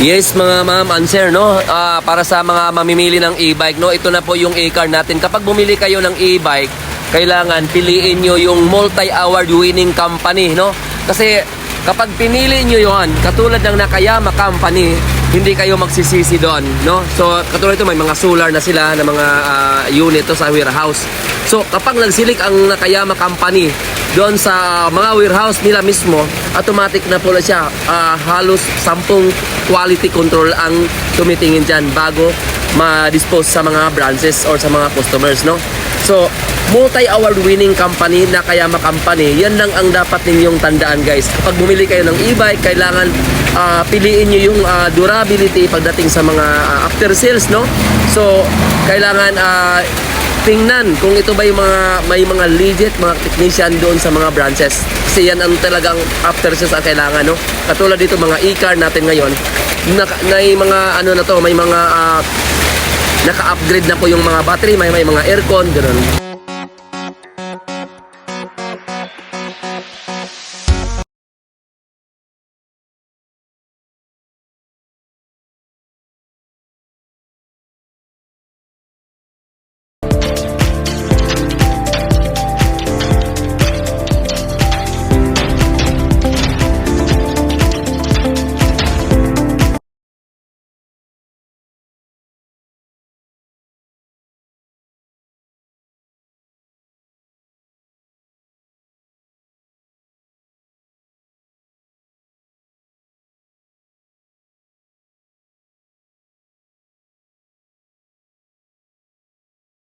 Yes mga ma'am and sir, no? Para sa mga mamimili ng e-bike, no? Ito na po yung e-car natin. Kapag bumili kayo ng e-bike, kailangan piliin nyo yung multi-award winning company, no? Kasi kapag pinili nyo yun, katulad ng Nakayama Company, hindi kayo magsisisi doon, no? So katulad ito, may mga solar na sila na mga unit to sa warehouse. So kapag nagsilik ang Nakayama Company doon sa mga warehouse nila mismo, automatic na po na siya. Halos 10 quality control ang tumitingin dyan bago ma-dispose sa mga branches or sa mga customers, no? So, multi-award winning company, Nakayama Company, yan lang ang dapat ninyong tandaan, guys. Kapag bumili kayo ng e-bike, kailangan piliin nyo yung durability pagdating sa mga after sales, no? So, kailangan tingnan kung ito ba yung may mga legit mga technician doon sa mga branches, kasi yan ang talagang after sales ang kailangan, no? Katulad dito mga e-car natin ngayon, may mga ano na to, may mga naka-upgrade na po yung mga battery, may mga aircon, ganoon.